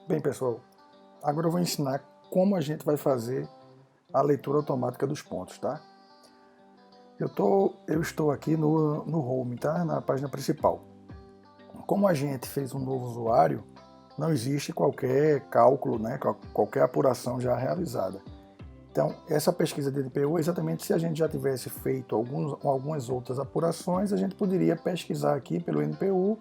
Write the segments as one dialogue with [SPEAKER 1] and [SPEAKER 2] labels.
[SPEAKER 1] Bem, pessoal, agora eu vou ensinar como a gente vai fazer a leitura automática dos pontos, tá? Eu estou aqui no Home, tá? Na página principal. Como a gente fez um novo usuário, não existe qualquer cálculo, né? Qualquer apuração já realizada. Então, essa pesquisa de NPU é exatamente se a gente já tivesse feito algumas outras apurações, a gente poderia pesquisar aqui pelo NPU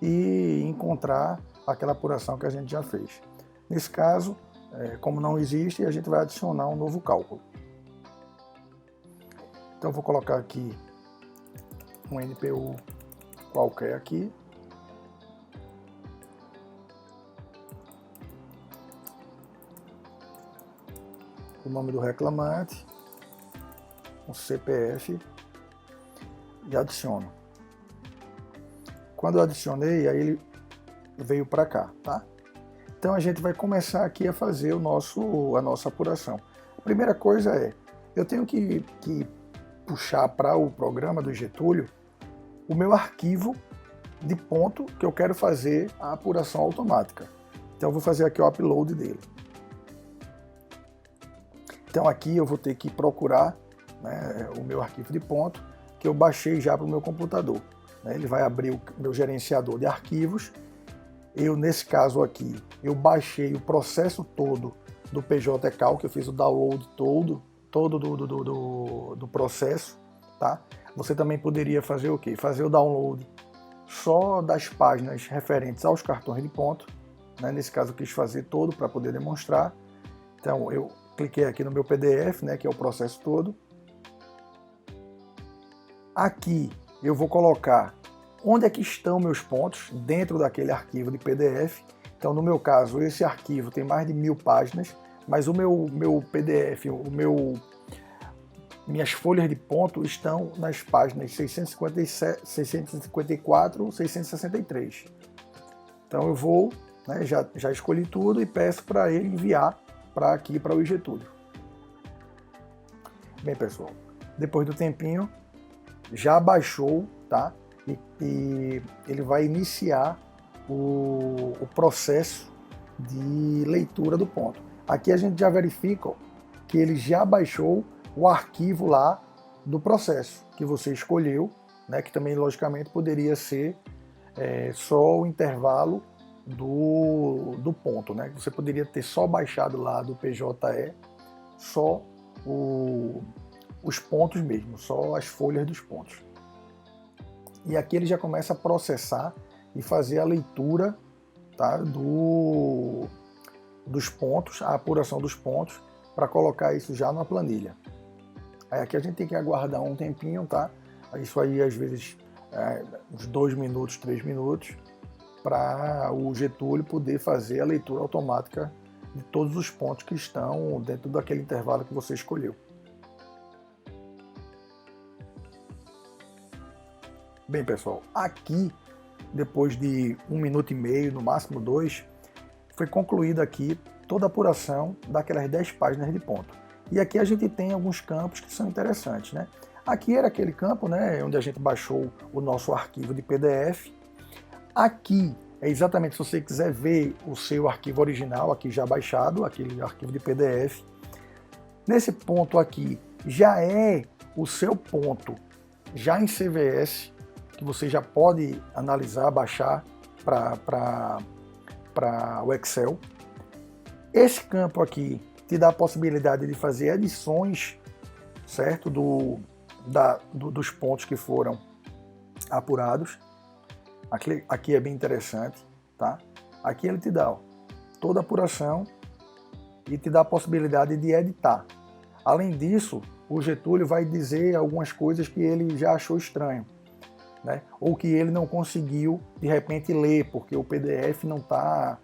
[SPEAKER 1] e encontrar aquela apuração que a gente já fez. Nesse caso, como não existe, a gente vai adicionar um novo cálculo. Então eu vou colocar aqui um NPU qualquer aqui. O nome do reclamante, um CPF e adiciono. Quando eu adicionei, aí ele veio para cá, tá? Então a gente vai começar aqui a fazer a nossa apuração. A primeira coisa é, eu tenho que puxar para o programa do Getúlio o meu arquivo de ponto que eu quero fazer a apuração automática. Então eu vou fazer aqui o upload dele. Então aqui eu vou ter que procurar, né, o meu arquivo de ponto que eu baixei já para o meu computador. Ele vai abrir o meu gerenciador de arquivos. Eu, nesse caso aqui, eu baixei o processo todo do PJCal, que eu fiz o download todo do processo, tá? Você também poderia fazer o quê? Fazer o download só das páginas referentes aos cartões de ponto, né? Nesse caso eu quis fazer todo para poder demonstrar. Então eu cliquei aqui no meu PDF, né, que é o processo todo. Aqui eu vou colocar onde é que estão meus pontos dentro daquele arquivo de PDF. Então, no meu caso, esse arquivo tem mais de 1000 páginas, mas o meu PDF, minhas folhas de ponto estão nas páginas 657, 654, 663. Então eu vou, né, já escolhi tudo e peço para ele enviar para aqui, para o Getúlio. Bem, pessoal, depois do tempinho, já baixou, tá? E ele vai iniciar o processo de leitura do ponto. Aqui a gente já verifica que ele já baixou o arquivo lá do processo que você escolheu, né, que também logicamente poderia ser só o intervalo do ponto, né? Você poderia ter só baixado lá do PJE só os pontos mesmo, só as folhas dos pontos. E aqui ele já começa a processar e fazer a leitura, tá, dos pontos, a apuração dos pontos, para colocar isso já na planilha. Aí aqui a gente tem que aguardar um tempinho, tá? Isso aí às vezes uns 2 minutos, 3 minutos, para o Getúlio poder fazer a leitura automática de todos os pontos que estão dentro daquele intervalo que você escolheu. Bem, pessoal, aqui, depois de 1 minuto e meio, no máximo 2, foi concluída aqui toda a apuração daquelas 10 páginas de ponto. E aqui a gente tem alguns campos que são interessantes, né? Aqui era aquele campo, né, onde a gente baixou o nosso arquivo de PDF. Aqui é exatamente se você quiser ver o seu arquivo original, aqui já baixado, aquele arquivo de PDF. Nesse ponto aqui já é o seu ponto já em CVS, que você já pode analisar, baixar para o Excel. Esse campo aqui te dá a possibilidade de fazer edições, certo, dos pontos que foram apurados. Aqui é bem interessante, tá? Aqui ele te dá toda a apuração e te dá a possibilidade de editar. Além disso, o Getúlio vai dizer algumas coisas que ele já achou estranho, né? Ou que ele não conseguiu de repente ler, porque o PDF não está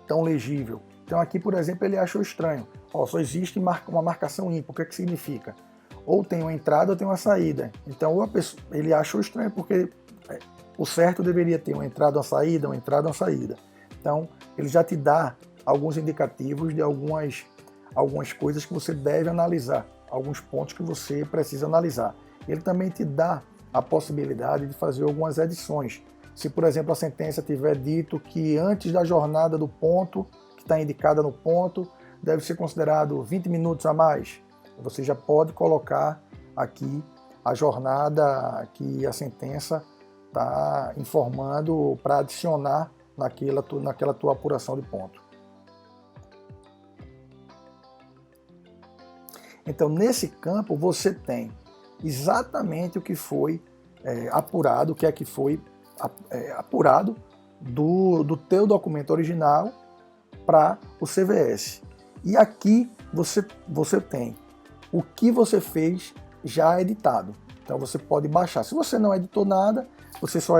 [SPEAKER 1] tão legível. Então aqui, por exemplo, ele achou estranho. Só existe uma marcação ímpar. O que é que significa? Ou tem uma entrada ou tem uma saída. Então ele achou estranho porque o certo deveria ter uma entrada, uma saída, uma entrada, uma saída. Então ele já te dá alguns indicativos de algumas coisas que você deve analisar, alguns pontos que você precisa analisar. Ele também te dá a possibilidade de fazer algumas edições. Se, por exemplo, a sentença tiver dito que antes da jornada do ponto, que está indicada no ponto, deve ser considerado 20 minutos a mais, você já pode colocar aqui a jornada que a sentença está informando para adicionar naquela tua apuração de ponto. Então, nesse campo, você tem exatamente o que foi apurado, o que é que foi apurado do teu documento original para o CVS. E aqui você tem o que você fez já editado. Então você pode baixar. Se você não editou nada, você só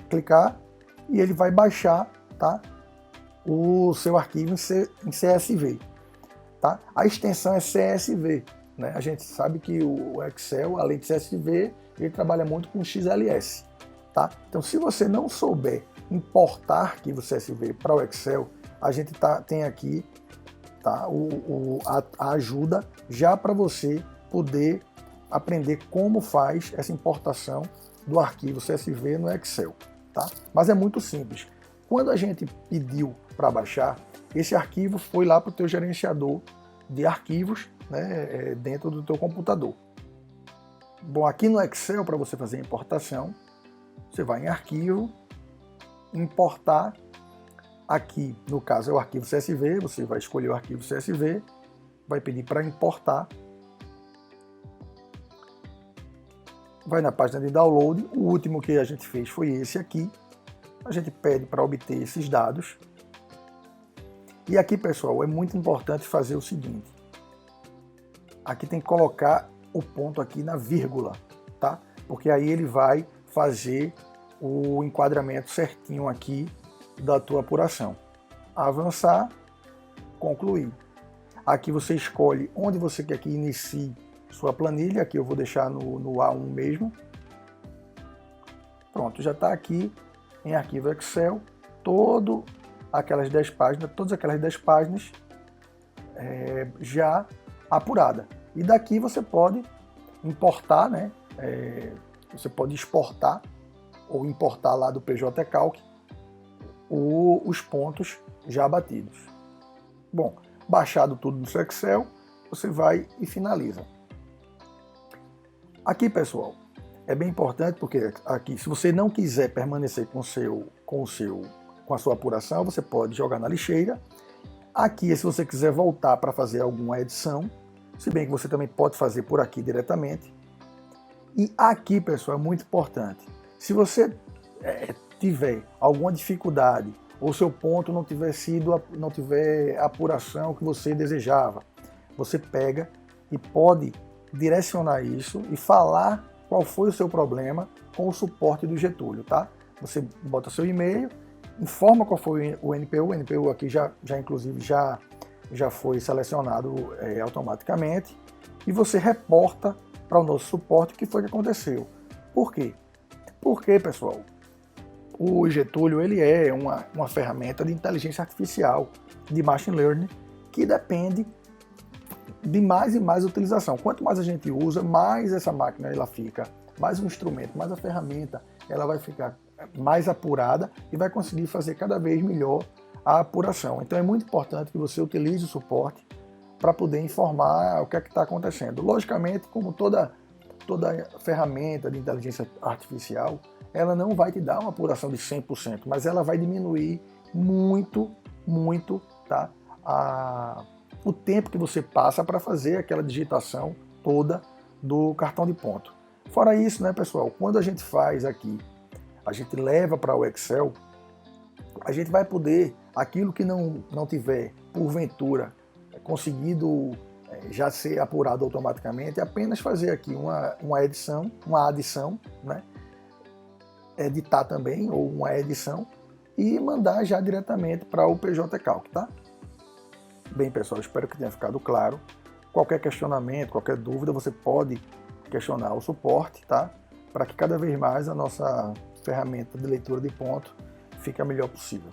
[SPEAKER 1] clicar e ele vai baixar, tá, o seu arquivo em CSV. Tá? A extensão é CSV. Né? A gente sabe que o Excel, além de CSV, ele trabalha muito com XLS. Tá? Então, se você não souber importar arquivo CSV para o Excel, a gente tem aqui, tá, a ajuda já para você poder aprender como faz essa importação do arquivo CSV no Excel. Tá? Mas é muito simples. Quando a gente pediu para baixar, esse arquivo foi lá para o teu gerenciador de arquivos, né, dentro do teu computador. Bom, aqui no Excel, para você fazer a importação, você vai em arquivo, importar, aqui no caso é o arquivo CSV, você vai escolher o arquivo CSV, vai pedir para importar, vai na página de download, o último que a gente fez foi esse aqui, a gente pede para obter esses dados, e aqui, pessoal, é muito importante fazer o seguinte, aqui tem que colocar o ponto aqui na vírgula, tá? Porque aí ele vai fazer o enquadramento certinho aqui da tua apuração. Avançar, concluir. Aqui você escolhe onde você quer que inicie sua planilha, aqui eu vou deixar no A1 mesmo. Pronto, já está aqui em arquivo Excel, todas aquelas 10 páginas já apurada. E daqui você pode importar, né? Você pode exportar ou importar lá do PJ Calc os pontos já batidos. Bom, baixado tudo no seu Excel, você vai e finaliza. Aqui, pessoal, é bem importante porque aqui, se você não quiser permanecer com a sua apuração, você pode jogar na lixeira. Aqui, se você quiser voltar para fazer alguma edição, se bem que você também pode fazer por aqui diretamente. E aqui, pessoal, é muito importante. Se você tiver alguma dificuldade ou seu ponto não tiver a apuração que você desejava, você pega e pode direcionar isso e falar qual foi o seu problema com o suporte do Getúlio, tá? Você bota seu e-mail, informa qual foi o NPU aqui inclusive já foi selecionado automaticamente, e você reporta para o nosso suporte o que foi que aconteceu. Por quê? Porque, pessoal, o Getúlio ele é uma ferramenta de inteligência artificial, de machine learning, que depende de mais e mais utilização. Quanto mais a gente usa, mais essa máquina ela fica, mais um instrumento, mais a ferramenta, ela vai ficar mais apurada e vai conseguir fazer cada vez melhor a apuração. Então é muito importante que você utilize o suporte para poder informar o que é que está acontecendo. Logicamente, como toda ferramenta de inteligência artificial, ela não vai te dar uma apuração de 100%, mas ela vai diminuir muito, tá? O tempo que você passa para fazer aquela digitação toda do cartão de ponto. Fora isso, né, pessoal, quando a gente faz aqui, a gente leva para o Excel, a gente vai poder, aquilo que não tiver, porventura, conseguido já ser apurado automaticamente, apenas fazer aqui uma adição, né? Editar também, ou uma edição, e mandar já diretamente para o PJ Calc, tá? Bem, pessoal, espero que tenha ficado claro. Qualquer questionamento, qualquer dúvida, você pode questionar o suporte, tá? Para que cada vez mais a nossa ferramenta de leitura de ponto fique a melhor possível.